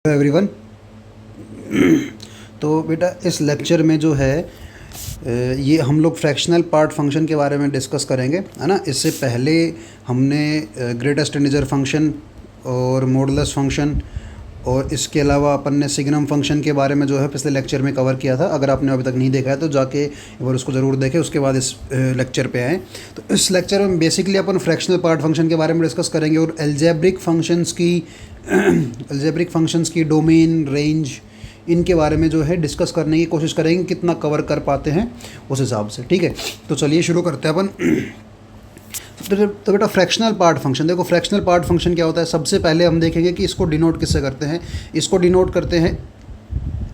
Everyone. तो बेटा इस लेक्चर में जो है ये हम लोग फ्रैक्शनल पार्ट फंक्शन के बारे में डिस्कस करेंगे, है ना। इससे पहले हमने ग्रेटेस्ट इंटीजर फंक्शन और मॉडुलस फंक्शन और इसके अलावा अपन ने सिग्नम फंक्शन के बारे में जो है पिछले लेक्चर में कवर किया था। अगर आपने अभी तक नहीं देखा है तो जाके एक बार उसको ज़रूर देखें, उसके बाद इस लेक्चर पे आएँ। तो इस लेक्चर में बेसिकली अपन फ्रैक्शनल पार्ट फंक्शन के बारे में डिस्कस करेंगे और एल्जेब्रिक फंक्शंस की डोमेन, रेंज, इनके बारे में जो है डिस्कस करने की कोशिश करेंगे, कितना कवर कर पाते हैं उस हिसाब से। ठीक है, तो चलिए शुरू करते हैं अपन। तो बेटा फ्रैक्शनल पार्ट फंक्शन देखो, फ्रैक्शनल पार्ट फंक्शन क्या होता है। सबसे पहले हम देखेंगे कि इसको डिनोट किससे करते हैं। इसको डिनोट करते हैं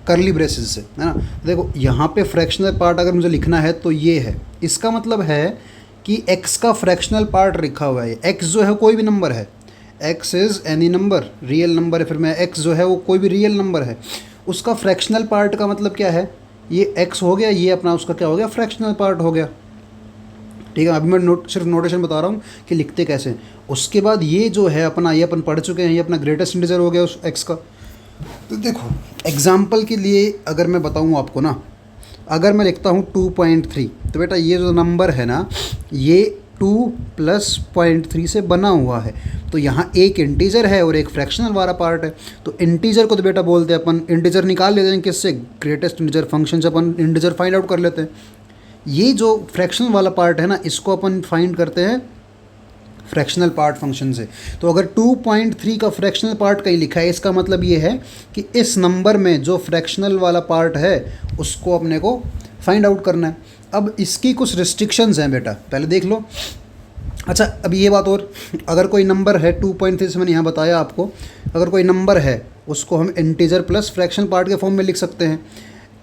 करली ब्रेसेस से, है ना। देखो यहाँ पे फ्रैक्शनल पार्ट अगर मुझे लिखना है तो ये है, इसका मतलब है कि x का फ्रैक्शनल पार्ट लिखा हुआ है। x जो है कोई भी नंबर है, x is any number, real number है। फिर मैं x जो है वो कोई भी रियल नंबर है, उसका फ्रैक्शनल पार्ट का मतलब क्या है, ये x हो गया, ये अपना उसका क्या हो गया, फ्रैक्शनल पार्ट हो गया। ठीक है, अभी मैं सिर्फ नोटेशन बता रहा हूँ कि लिखते कैसे हैं। उसके बाद ये जो है अपना, ये अपन पढ़ चुके हैं, ये अपना ग्रेटेस्ट इंटीजर हो गया उस x का। तो देखो एग्जाम्पल के लिए अगर मैं बताऊँ आपको ना, अगर मैं लिखता हूँ 2.3, तो बेटा ये जो नंबर है ना, ये 2 + 0.3 से बना हुआ है। तो यहाँ एक इंटीजर है और एक फ्रैक्शनल वाला पार्ट है। तो इंटीजर को तो बेटा बोलते हैं अपन, इंटीजर निकाल लेते हैं किससे, ग्रेटेस्ट इंटीजर फंक्शन से अपन इंटीजर फाइंड आउट कर लेते हैं। ये जो फ्रैक्शनल वाला पार्ट है ना, इसको अपन फाइंड करते हैं फ्रैक्शनल पार्ट फंक्शन से। तो अगर 2.3 का फ्रैक्शनल पार्ट कहीं लिखा है, इसका मतलब ये है कि इस नंबर में जो फ्रैक्शनल वाला पार्ट है उसको अपने को फाइंड आउट करना है। अब इसकी कुछ रिस्ट्रिक्शंस हैं बेटा, पहले देख लो। अच्छा, अब ये बात और, अगर कोई नंबर है 2.3 से मैंने यहाँ बताया आपको, अगर कोई नंबर है उसको हम इंटीजर प्लस फ्रैक्शन पार्ट के फॉर्म में लिख सकते हैं।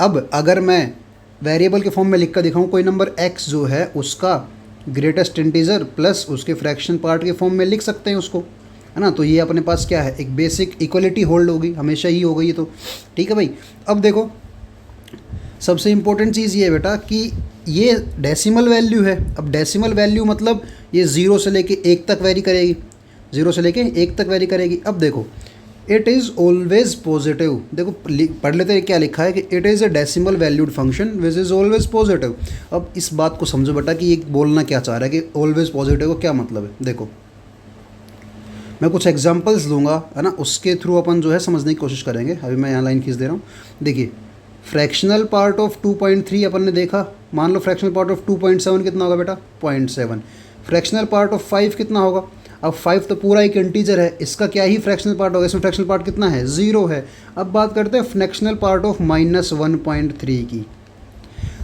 अब अगर मैं वेरिएबल के फॉर्म में लिख कर दिखाऊँ, कोई नंबर x जो है उसका ग्रेटेस्ट इंटीजर प्लस उसके फ्रैक्शन पार्ट के फॉर्म में लिख सकते हैं उसको, है ना। तो ये अपने पास क्या है, एक बेसिक इक्वलिटी होल्ड होगी, हमेशा ही हो गई। तो ठीक है भाई। अब देखो सबसे इम्पोर्टेंट चीज़ ये है बेटा कि ये डेसिमल वैल्यू है। अब डेसिमल वैल्यू मतलब ये 0 से लेके 1 तक वेरी करेगी, 0 से लेके 1 तक वेरी करेगी। अब देखो इट इज़ ऑलवेज पॉजिटिव, देखो पढ़ लेते हैं क्या लिखा है कि it is a decimal valued function which is always positive. अब इस बात को समझो बेटा कि ये बोलना क्या चाह रहा है कि ऑलवेज पॉजिटिव का क्या मतलब है। देखो मैं कुछ एग्जांपल्स दूंगा, है ना, उसके थ्रू अपन जो है समझने की कोशिश करेंगे। अभी मैं यहाँ लाइन खींच दे रहा हूँ। देखिए फ्रैक्शनल पार्ट ऑफ 2.3 अपन ने देखा, मान लो फ्रैक्शनल पार्ट ऑफ 2.7 कितना होगा बेटा, 0.7। फ्रैक्शनल पार्ट ऑफ 5 कितना होगा, अब 5 तो पूरा एक इंटीजर है, इसका क्या ही फ्रैक्शनल पार्ट होगा, इसमें फ्रैक्शनल पार्ट कितना है, 0 है। अब बात करते हैं फ्रैक्शनल पार्ट ऑफ -1.3 की।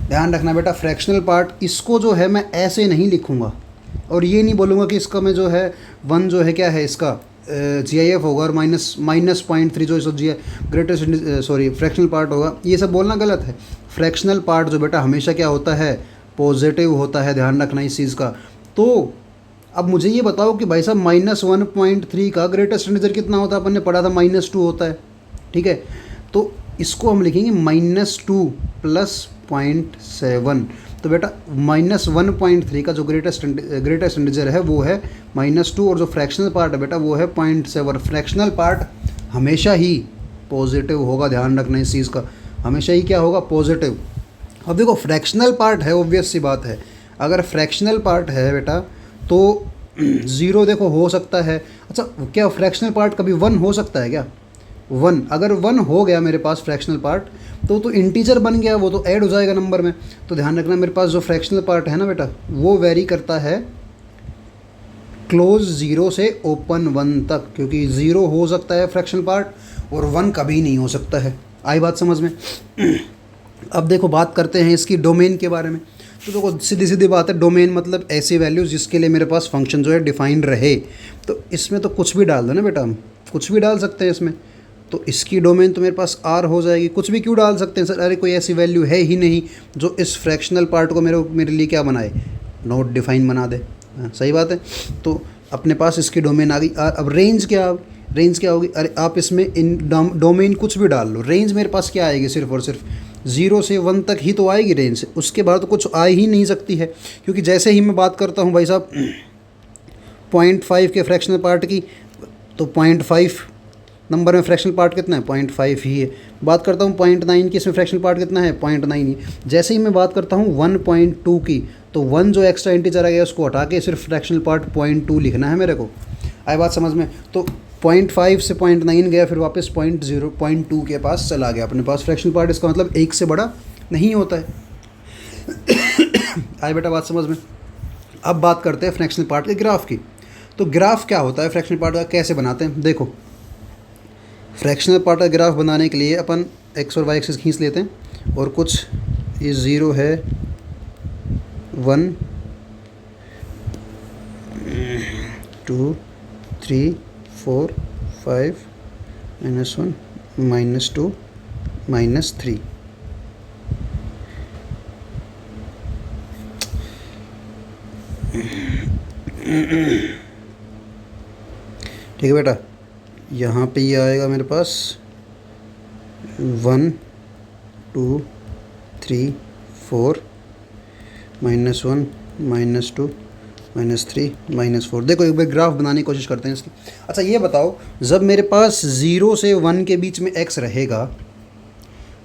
ध्यान रखना बेटा, फ्रैक्शनल पार्ट इसको जो है मैं ऐसे नहीं लिखूँगा और ये नहीं बोलूँगा कि इसका मैं जो है 1 जो है क्या है इसका GIF होगा और -0.3 जो ग्रेटेस्ट फ्रैक्शनल पार्ट होगा, ये सब बोलना गलत है। फ्रैक्शनल पार्ट जो बेटा हमेशा क्या होता है, पॉजिटिव होता है, ध्यान रखना इस चीज़ का। तो अब मुझे ये बताओ कि भाई साहब -1.3 का ग्रेटेस्ट इंटीजर कितना होता है, अपन ने पढ़ा था -2 होता है। ठीक है, तो इसको हम लिखेंगे -2 + 0.7। तो बेटा -1.3 का जो ग्रेटेस्ट इंटीजर है वो है -2 और जो फ्रैक्शनल पार्ट है बेटा वो है 0.7। फ्रैक्शनल पार्ट हमेशा ही पॉजिटिव होगा, ध्यान रखना इस चीज़ का, हमेशा ही क्या होगा, पॉजिटिव। अब देखो फ्रैक्शनल पार्ट है, ऑब्वियस सी बात है, अगर फ्रैक्शनल पार्ट है बेटा तो 0 देखो हो सकता है। अच्छा क्या फ्रैक्शनल पार्ट कभी 1 हो सकता है क्या, 1 अगर 1 हो गया मेरे पास फ्रैक्शनल पार्ट तो इंटीजर बन गया, वो तो ऐड हो जाएगा नंबर में। तो ध्यान रखना मेरे पास जो फ्रैक्शनल पार्ट है ना बेटा वो वेरी करता है क्लोज 0 से ओपन 1 तक, क्योंकि 0 हो सकता है फ्रैक्शनल पार्ट और 1 कभी नहीं हो सकता है। आई बात समझ में। अब देखो बात करते हैं इसकी डोमेन के बारे में। तो देखो सीधी सीधी बात है, डोमेन मतलब ऐसी वैल्यूज़ जिसके लिए मेरे पास फंक्शन जो है डिफाइंड रहे। तो इसमें तो कुछ भी डाल दो ना बेटा, हम कुछ भी डाल सकते हैं इसमें। तो इसकी डोमेन तो मेरे पास R हो जाएगी, कुछ भी क्यों डाल सकते हैं सर, अरे कोई ऐसी वैल्यू है ही नहीं जो इस फ्रैक्शनल पार्ट को मेरे लिए क्या बनाए, नॉट डिफाइन बना दे। सही बात है। तो अपने पास इसकी डोमेन आ गई R। अब रेंज क्या होगी, अरे आप इसमें इन डोमेन कुछ भी डाल लो, रेंज मेरे पास क्या आएगी, सिर्फ और सिर्फ 0 से 1 तक ही तो आएगी रेंज से, उसके बाद तो कुछ आ ही नहीं सकती है। क्योंकि जैसे ही मैं बात करता हूँ भाई साहब 0.5 के फ्रैक्शनल पार्ट की, तो 0.5 नंबर में फ्रैक्शनल पार्ट कितना है 0.5 ही है। बात करता हूँ 0.9 की, इसमें फ्रैक्शनल पार्ट कितना है 0.9 ही। जैसे ही मैं बात करता हूँ 1.2 की, तो 1 जो एक्स्ट्रा इंटीजर आ गया उसको हटा के सिर्फ फ्रैक्शनल पार्ट 0.2 लिखना है मेरे को। आई बात समझ में? तो 0.5 से 0.9 गया, फिर वापस 0.2 के पास चला गया अपने पास फ्रैक्शनल पार्ट। इसका मतलब 1 से बड़ा नहीं होता है। आई बेटा बात समझ में? अब बात करते हैं फ्रैक्शनल पार्ट के ग्राफ की। तो ग्राफ क्या होता है फ्रैक्शनल पार्ट का, कैसे बनाते हैं? देखो, फ्रैक्शनल पार्ट का ग्राफ बनाने के लिए अपन एक्स और वाई एक्सिस खींच लेते हैं, और कुछ ये 0 है, 1 2 3 4 5 -1 -2 -3। ठीक है बेटा, यहाँ पे ये आएगा मेरे पास 1 2 3 4 -1 -2 -3 -4। देखो एक बार ग्राफ बनाने की कोशिश करते हैं इसकी। अच्छा ये बताओ, जब मेरे पास 0 से 1 के बीच में x रहेगा,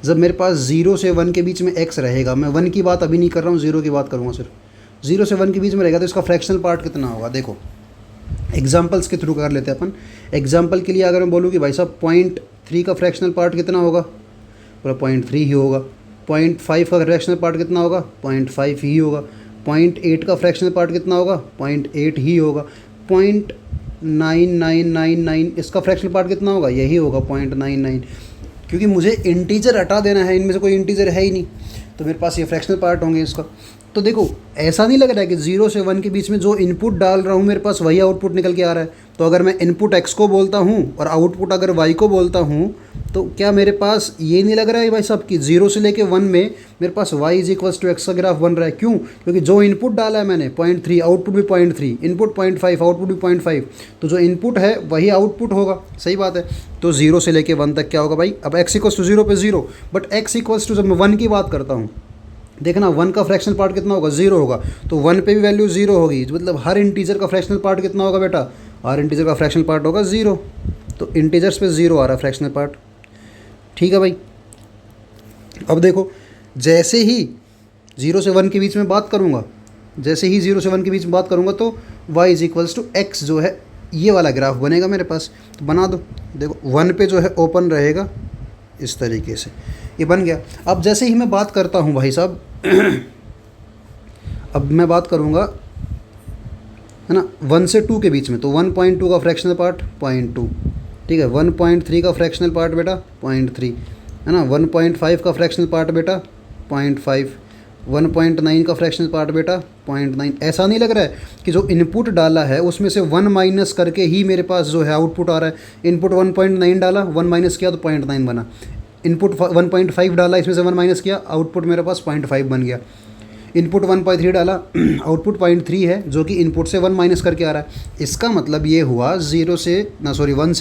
जब मेरे पास 0 से 1 के बीच में x रहेगा, मैं 1 की बात अभी नहीं कर रहा हूँ, 0 की बात करूँगा सिर्फ। 0 से 1 के बीच में रहेगा तो इसका फ्रैक्शनल पार्ट कितना होगा? देखो एग्जाम्पल्स के थ्रू कर लेते हैं अपन। एग्जाम्पल के लिए अगर मैं बोलूँ कि भाई साहब 0.3 का फ्रैक्शनल पार्ट कितना होगा, पूरा 0.3 ही होगा। 0.5 का फ्रैक्शनल पार्ट कितना होगा? 0.5 ही होगा। 0.8 का फ्रैक्शनल पार्ट कितना होगा? 0.8 ही होगा। 0.9999 इसका फ्रैक्शनल पार्ट कितना होगा? यही होगा 0.99, क्योंकि मुझे इंटीजर हटा देना है, इनमें से कोई इंटीजर है ही नहीं, तो मेरे पास ये फ्रैक्शनल पार्ट होंगे इसका। तो देखो ऐसा नहीं लग रहा है कि 0 से 1 के बीच में जो इनपुट डाल रहा हूँ मेरे पास वही आउटपुट निकल के आ रहा है। तो अगर मैं इनपुट x को बोलता हूँ और आउटपुट अगर y को बोलता हूँ, तो क्या मेरे पास ये नहीं लग रहा है भाई साहब कि 0 से लेके 1 में मेरे पास y is equals to x का ग्राफ बन रहा है? क्यों? क्योंकि जो इनपुट डाला है मैंने 0.3, आउटपुट भी 0.3, इनपुट 0.5, आउटपुट भी 0.5, तो जो इनपुट है वही आउटपुट होगा। सही बात है। तो 0 से लेके 1 तक क्या होगा भाई? अब x इक्वल्स टू 0 पे 0, बट x इक्वल्स टू जब मैं 1 की बात करता हूँ, देखना 1 का फ्रैक्शनल पार्ट कितना होगा? 0 होगा। तो 1 पे भी वैल्यू 0 होगी, मतलब हर इंटीजर का फ्रैक्शनल पार्ट कितना होगा बेटा? हर इंटीजर का फ्रैक्शनल पार्ट होगा 0। तो इंटीजर्स पे 0 आ रहा है फ्रैक्शनल पार्ट। ठीक है भाई। अब देखो, जैसे ही 0 से 1 के बीच में बात करूँगा, जैसे ही 0 से 1 के बीच में बात करूँगा, तो y is equals to x जो है ये वाला ग्राफ बनेगा मेरे पास। तो बना दो। देखो 1 पे जो है ओपन रहेगा इस तरीके से, ये बन गया। अब जैसे ही मैं बात करता हूँ भाई साहब अब मैं बात करूँगा है ना 1 से 2 के बीच में, तो 1.2 का फ्रैक्शनल पार्ट 0.2, ठीक है। 1.3 का फ्रैक्शनल पार्ट बेटा 0.3, है ना। 1.5 का फ्रैक्शनल पार्ट बेटा 0.5, 1.9 का फ्रैक्शनल पार्ट बेटा 0.9। ऐसा नहीं लग रहा है कि जो इनपुट डाला है उसमें से 1 माइनस करके ही मेरे पास जो है आउटपुट आ रहा है? इनपुट 1.9 डाला, 1 माइनस किया तो 0.9 बना। इनपुट 1.5 डाला, इसमें से 1 माइनस किया, आउटपुट मेरे पास 0.5 बन गया। इनपुट 1.3 डाला, आउटपुट 0.3 है, जो कि इनपुट से 1 माइनस करके आ रहा है। इसका मतलब ये हुआ 1 से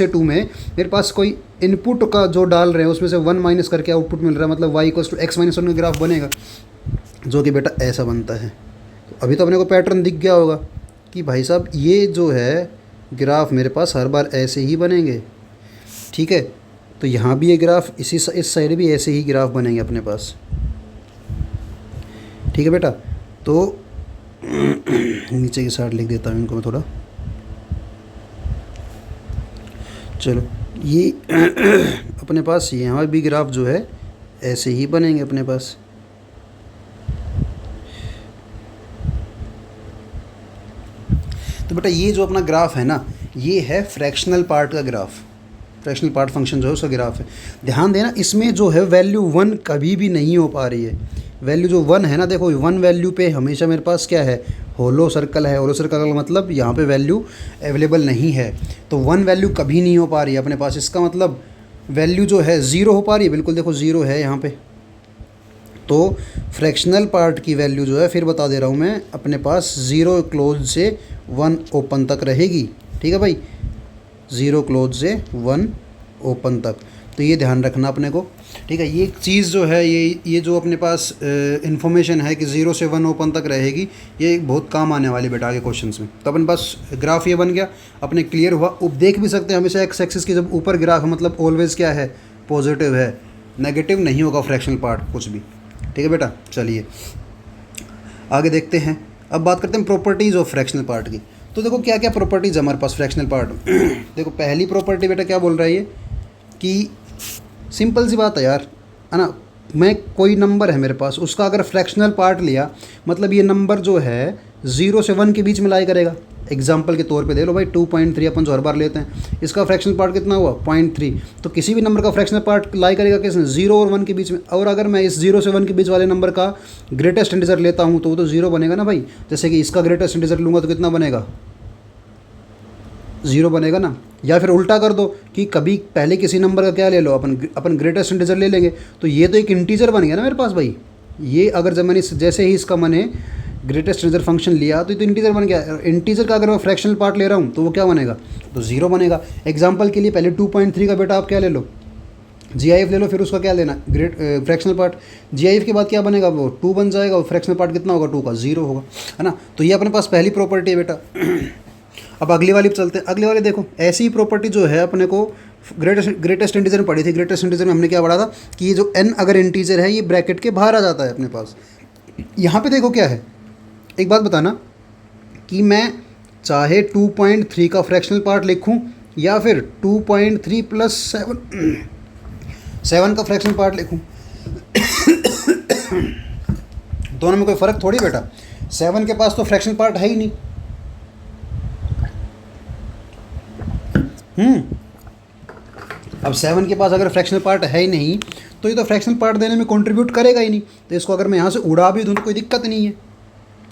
2 में मेरे पास कोई इनपुट का जो डाल रहे हैं उसमें से 1 माइनस करके आउटपुट मिल रहा है, मतलब y equals to x minus 1 का ग्राफ बनेगा, जो कि बेटा ऐसा बनता है। तो अभी तो अपने को पैटर्न दिख गया होगा कि भाई साहब ये जो है ग्राफ मेरे पास हर बार ऐसे ही बनेंगे। ठीक है। तो यहाँ भी ये ग्राफ इस साइड भी ऐसे ही ग्राफ बनेंगे अपने पास। ठीक है बेटा। तो नीचे की साइड लिख देता हूँ इनको मैं थोड़ा। चलो ये अपने पास यहाँ भी ग्राफ जो है ऐसे ही बनेंगे अपने पास। तो बेटा ये जो अपना ग्राफ है ना, ये है फ्रैक्शनल पार्ट का ग्राफ, फ्रैक्शनल पार्ट फंक्शन जो है उसका ग्राफ है। ध्यान देना, इसमें जो है वैल्यू 1 कभी भी नहीं हो पा रही है। वैल्यू जो 1 है ना, देखो 1 वैल्यू पे हमेशा मेरे पास क्या है? होलो सर्कल है। होलो सर्कल का मतलब यहाँ पे वैल्यू अवेलेबल नहीं है, तो 1 वैल्यू कभी नहीं हो पा रही है अपने पास। इसका मतलब वैल्यू जो है 0 हो पा रही है, बिल्कुल देखो 0 है यहाँ पे। तो फ्रैक्शनल पार्ट की वैल्यू जो है, फिर बता दे रहा हूँ मैं, अपने पास 0 क्लोज से 1 ओपन तक रहेगी। ठीक है भाई, 0 क्लोज से 1 ओपन तक। तो ये ध्यान रखना अपने को, ठीक है। ये चीज़ जो है, ये जो अपने पास इन्फॉर्मेशन है कि 0 से 1 ओपन तक रहेगी, ये बहुत काम आने वाली बेटा आगे क्वेश्चंस में। तो अपन बस ग्राफ ये बन गया अपने, क्लियर हुआ। अब देख भी सकते हैं हमेशा एक्स एक्सिस की जब ऊपर ग्राफ है मतलब ऑलवेज क्या है, पॉजिटिव है, नेगेटिव नहीं होगा फ्रैक्शनल पार्ट कुछ भी, ठीक है बेटा। चलिए आगे देखते हैं। अब बात करते हैं प्रॉपर्टीज़ ऑफ फ्रैक्शनल पार्ट की। तो देखो क्या क्या प्रॉपर्टीज़ हमारे पास फ्रैक्शनल पार्ट देखो पहली प्रॉपर्टी बेटा क्या बोल रहा है ये, कि सिंपल सी बात है यार, है ना, मैं कोई नंबर है मेरे पास, उसका अगर फ्रैक्शनल पार्ट लिया मतलब ये नंबर जो है 0 से 1 के बीच में लाई करेगा। एग्जाम्पल के तौर पे दे लो भाई 2.3 अपन जो हर बार लेते हैं, इसका फ्रैक्शनल पार्ट कितना हुआ 0.3। तो किसी भी नंबर का फ्रैक्शनल पार्ट लाई करेगा किसने, 0 और 1 के बीच में। और अगर मैं इस 0 से 1 के बीच वाले नंबर का ग्रेटेस्ट इंटीजर लेता हूँ तो वो तो 0 बनेगा ना भाई। जैसे कि इसका ग्रेटेस्ट इंटीजर लूँगा तो कितना बनेगा, 0 बनेगा ना। या फिर उल्टा कर दो कि कभी पहले किसी नंबर का क्या ले लो, अपन ग्रेटेस्ट इंटीजर ले लेंगे, तो ये तो एक इंटीजर बन गया ना मेरे पास भाई। ये अगर जब मैंने जैसे ही इसका मैंने ग्रेटेस्ट इंटीजर फंक्शन लिया तो ये तो इंटीजर बन गया। इंटीजर का अगर मैं फ्रैक्शनल पार्ट ले रहा हूँ तो वो क्या बनेगा, तो 0 बनेगा। एग्जाम्पल के लिए पहले 2.3 का बेटा आप क्या ले लो, GIF ले लो, फिर उसका क्या लेना फ्रैक्शनल पार्ट। GIF के बाद क्या बनेगा, वो 2 बन जाएगा और फ्रैक्शनल पार्ट कितना होगा, 2 का 0 होगा, है ना। तो ये अपने पास पहली प्रॉपर्टी है बेटा। अब अगली वाली पे चलते हैं। अगली वाली देखो, ऐसी ही प्रॉपर्टी जो है अपने को ग्रेटेस्ट इंटीजर में पढ़ी थी। ग्रेटेस्ट इंटीजर में हमने क्या पढ़ा था कि ये जो n अगर इंटीजर है ये ब्रैकेट के बाहर आ जाता है अपने पास। यहाँ पे देखो क्या है, एक बात बताना कि मैं चाहे 2.3 का फ्रैक्शनल पार्ट लिखूँ या फिर 2.3 + 7 का फ्रैक्शनल पार्ट लिखूँ दोनों में कोई फ़र्क थोड़ी बेटा। 7 के पास तो फ्रैक्शनल पार्ट है ही नहीं। अब 7 के पास अगर फ्रैक्शनल पार्ट है ही नहीं तो ये तो फ्रैक्शनल पार्ट देने में कंट्रीब्यूट करेगा ही नहीं। तो इसको अगर मैं यहाँ से उड़ा भी दूँ तो कोई दिक्कत नहीं है,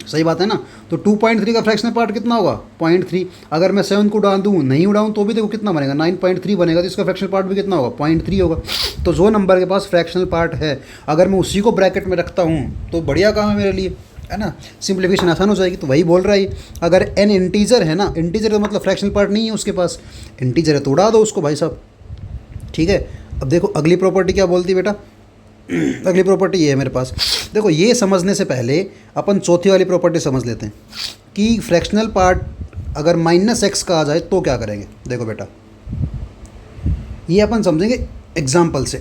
सही बात है ना। तो 2.3 का फ्रैक्शनल पार्ट कितना होगा 0.3। अगर मैं 7 को उड़ा दूँ, नहीं उड़ाऊँ तो भी देखो कितना बनेगा 9.3 बनेगा। तो इसका फ्रैक्शनल पार्ट भी कितना होगा 0.3 होगा। तो जो नंबर के पास फ्रैक्शनल पार्ट है अगर मैं उसी को ब्रैकेट में रखता हूँ तो बढ़िया काम है मेरे लिए, है ना, सिंप्लीफिकेशन आसान हो जाएगी। तो वही बोल रहा है अगर n इंटीजर है ना, इंटीजर का मतलब फ्रैक्शनल पार्ट नहीं है उसके पास, इंटीजर है तो उड़ा दो उसको भाई साहब, ठीक है। अब देखो अगली प्रॉपर्टी क्या बोलती है बेटा, अगली प्रॉपर्टी ये है मेरे पास। देखो ये समझने से पहले अपन चौथी वाली प्रॉपर्टी समझ लेते हैं कि फ्रैक्शनल पार्ट अगर -x का आ जाए तो क्या करेंगे। देखो बेटा ये अपन समझेंगे एग्जाम्पल से।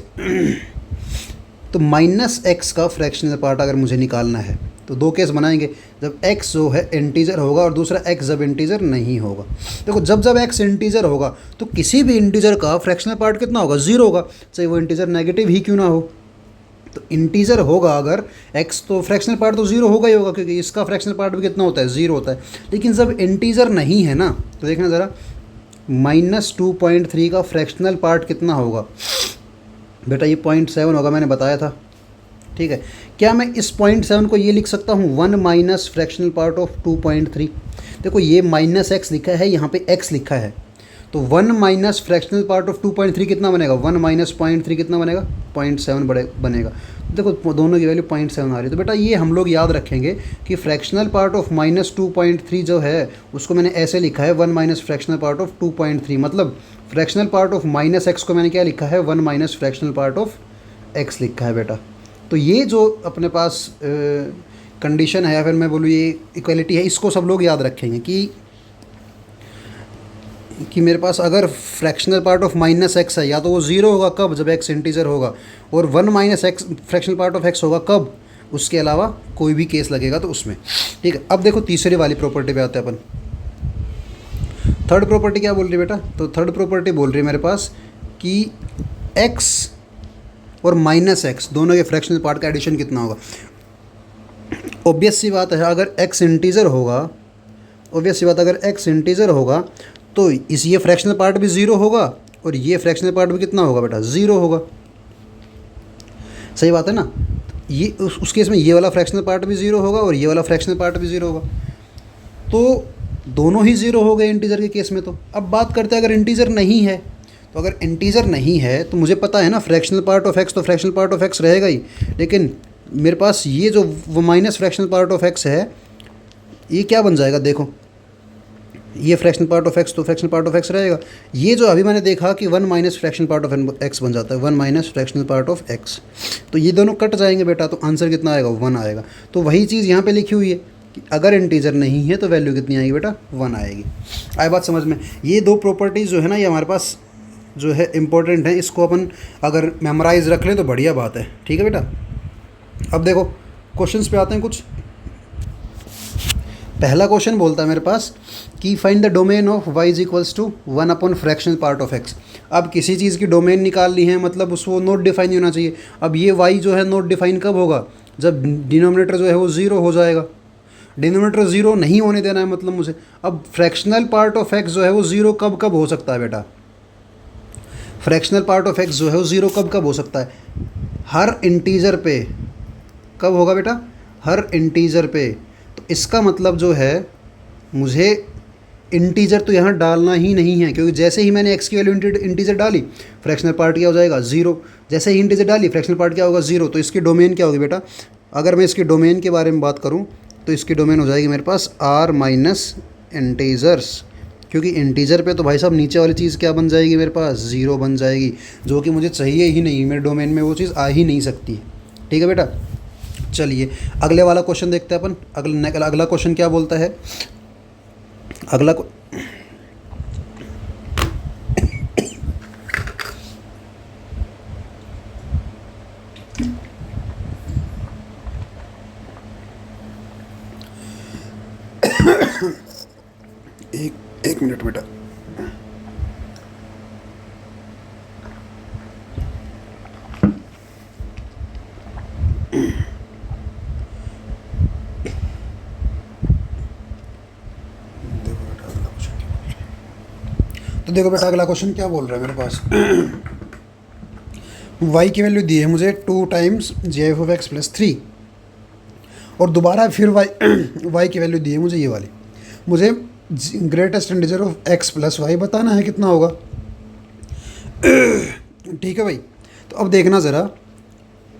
तो -x का फ्रैक्शनल पार्ट अगर मुझे निकालना है तो 2 केस बनाएंगे, जब x जो है इंटीजर होगा और दूसरा x जब इंटीजर नहीं होगा। देखो जब x इंटीजर होगा तो किसी भी इंटीजर का फ्रैक्शनल पार्ट कितना होगा 0 होगा, चाहे वो इंटीजर नेगेटिव ही क्यों ना हो। तो इंटीजर होगा अगर x तो फ्रैक्शनल पार्ट तो 0 होगा ही होगा, क्योंकि इसका फ्रैक्शनल पार्ट भी कितना होता है 0 होता है। लेकिन जब इंटीजर नहीं है ना तो देखना ज़रा, -2.3 का फ्रैक्शनल पार्ट कितना होगा बेटा, ये 0.7 होगा, मैंने बताया था, ठीक है। क्या मैं इस 0.7 को ये लिख सकता हूँ 1 माइनस फ्रैक्शनल पार्ट ऑफ 2.3। देखो ये -x लिखा है, यहाँ पे x लिखा है, तो 1 माइनस फ्रैक्शनल पार्ट ऑफ 2.3 कितना बनेगा, 1 माइनस 0.3 कितना बनेगा 0.7 बनेगा। देखो दोनों की वैल्यू 0.7 आ रही है। तो बेटा ये हम लोग याद रखेंगे कि फ्रैक्शनल पार्ट ऑफ -2.3 जो है उसको मैंने ऐसे लिखा है 1 माइनस फ्रैक्शनल पार्ट ऑफ 2.3, मतलब फ्रैक्शनल पार्ट ऑफ -x को मैंने क्या लिखा है 1 minus fractional part of x लिखा है बेटा। तो ये जो अपने पास कंडीशन है या फिर मैं बोलूँ ये इक्वलिटी है, इसको सब लोग याद रखेंगे कि मेरे पास अगर फ्रैक्शनल पार्ट ऑफ -x है या तो वो 0 होगा कब, जब x इंटीजर होगा, और 1 minus x fractional part of x होगा कब, उसके अलावा कोई भी केस लगेगा तो उसमें, ठीक है। अब देखो तीसरी वाली प्रॉपर्टी पे आते हैं अपन। थर्ड प्रॉपर्टी क्या बोल रही है बेटा, तो थर्ड प्रॉपर्टी बोल रही है मेरे पास कि x और -x दोनों के फ्रैक्शनल पार्ट का एडिशन कितना होगा। ऑब्वियस सी बात है अगर x इंटीजर होगा, ऑब्वियस सी बात अगर x इंटीजर होगा तो इस ये फ्रैक्शनल पार्ट भी 0 होगा और ये फ्रैक्शनल पार्ट भी कितना होगा बेटा 0 होगा, सही बात है ना। ये उस केस में ये वाला फ्रैक्शनल पार्ट भी 0 होगा और ये वाला फ्रैक्शनल पार्ट भी 0 होगा, तो दोनों ही 0 हो गए इंटीजर के केस में। तो अब बात करते हैं अगर इंटीजर नहीं है, तो अगर इंटीजर नहीं है तो मुझे पता है ना फ्रैक्शनल पार्ट ऑफ x तो फ्रैक्शनल पार्ट ऑफ x रहेगा ही, लेकिन मेरे पास ये जो minus fractional part of x है ये क्या बन जाएगा, देखो ये फ्रैक्शनल पार्ट ऑफ एक्स तो फ्रैक्शनल पार्ट ऑफ एक्स रहेगा। ये जो अभी मैंने देखा कि 1 minus fractional part of x बन जाता है, 1 minus fractional part of x, तो ये दोनों कट जाएंगे बेटा, तो आंसर कितना आएगा, 1 आएगा। तो वही चीज़ यहाँ पे लिखी हुई है कि अगर इंटीजर नहीं है तो वैल्यू कितनी आएगी बेटा, 1 आएगी। आए बात समझ में। ये दो प्रॉपर्टीज़ जो है ना, ये हमारे पास जो है इंपॉर्टेंट है, इसको अपन अगर मेमोराइज रख लें तो बढ़िया बात है, ठीक है बेटा। अब देखो क्वेश्चंस पे आते हैं कुछ। पहला क्वेश्चन बोलता है मेरे पास कि find the domain of y is equals to 1 upon fractional part of x। अब किसी चीज़ की डोमेन निकालनी है, मतलब उसको नोट डिफाइन होना चाहिए। अब ये y जो है नोट डिफाइन कब होगा, जब डिनोमिनेटर जो है वो 0 हो जाएगा। डिनोमिनेटर 0 नहीं होने देना है मतलब मुझे। अब फ्रैक्शनल पार्ट ऑफ x जो है वो 0 कब कब हो सकता है बेटा, फ्रैक्शनल पार्ट ऑफ x जो है वो 0 कब कब हो सकता है, हर इंटीजर पे। कब होगा बेटा, हर इंटीजर पे। तो इसका मतलब जो है मुझे इंटीजर तो यहाँ डालना ही नहीं है, क्योंकि जैसे ही मैंने x की वैल्यू इंटीजर डाली, फ्रैक्शनल पार्ट क्या हो जाएगा, 0। जैसे ही इंटीजर डाली, फ्रैक्शनल पार्ट क्या होगा, 0। तो इसकी डोमेन क्या होगी बेटा, अगर मैं इसकी डोमेन के बारे में बात करूँ तो इसकी डोमेन हो जाएगी मेरे पास r माइनस इंटीजर्स, क्योंकि इंटीजर पे तो भाई साहब नीचे वाली चीज़ क्या बन जाएगी मेरे पास, 0 बन जाएगी, जो कि मुझे चाहिए ही नहीं, मेरे डोमेन में वो चीज़ आ ही नहीं सकती। ठीक है बेटा। चलिए अगले वाला क्वेश्चन देखते हैं अपन। अगला क्वेश्चन क्या बोलता है, अगला एक मिनट बेटा। तो देखो बेटा अगला क्वेश्चन क्या बोल रहा है मेरे पास। y की वैल्यू दी है मुझे 2 times gf of x plus 3, और दोबारा फिर y की वैल्यू दी है मुझे ये वाली। मुझे greatest integer of x plus y बताना है कितना होगा। ठीक है भाई। तो अब देखना ज़रा,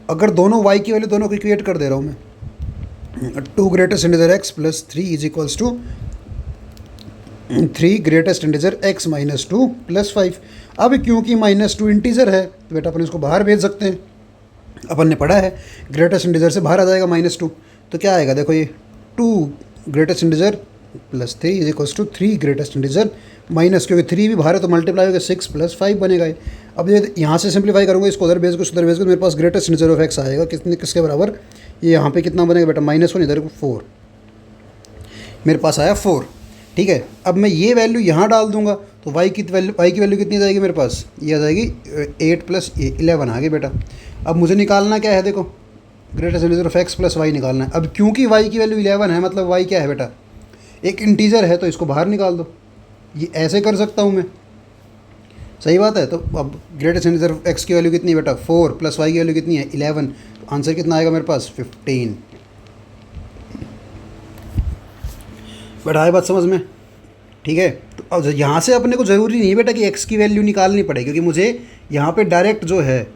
अगर दोनों y की वैल्यू दोनों को इक्वेट कर दे रहा हूँ मैं, 2 greatest integer x plus 3 is equals to 3 greatest integer x minus 2 plus 5। अब क्योंकि -2 इंटीजर है तो बेटा अपन इसको बाहर भेज सकते हैं। अपन ने पढ़ा है ग्रेटेस्ट इंटीजर से बाहर आ जाएगा -2, तो क्या आएगा देखो, ये 2 greatest integer plus 3 is equals to 3 greatest integer minus, क्योंकि 3 भी बाहर है तो मल्टीप्लाई होगा 6 प्लस 5 बनेगा ये। अब ये यहाँ से सिंप्लीफाई करूँगा, इसको उधर भेज को मेरे पास ग्रेटेस्ट इंटीजर ऑफ x आएगा कितने, किसके बराबर, ये यहाँ पे कितना बनेगा बेटा, -1, इधर को 4, मेरे पास आया 4। ठीक है। अब मैं ये वैल्यू यहाँ डाल दूंगा तो y की वैल्यू कितनी जाएगी मेरे पास, ये आ जाएगी 8 प्लस 11 आ गई बेटा। अब मुझे निकालना क्या है, देखो greatest integer of x plus y निकालना है। अब क्योंकि y की वैल्यू 11 है, मतलब y क्या है बेटा, एक इंटीजर है, तो इसको बाहर निकाल दो। ये ऐसे कर सकता हूँ मैं, सही बात है। तो अब ग्रेटेस्ट इंटीजर ऑफ x की वैल्यू कितनी है बेटा, 4 प्लस y की वैल्यू कितनी है, 11। तो आंसर कितना आएगा मेरे पास, 15। बेटा आए बात समझ में। ठीक है। तो अब यहाँ से अपने को ज़रूरी नहीं है बेटा कि x की वैल्यू निकालनी पड़े, क्योंकि मुझे यहाँ पे डायरेक्ट जो है,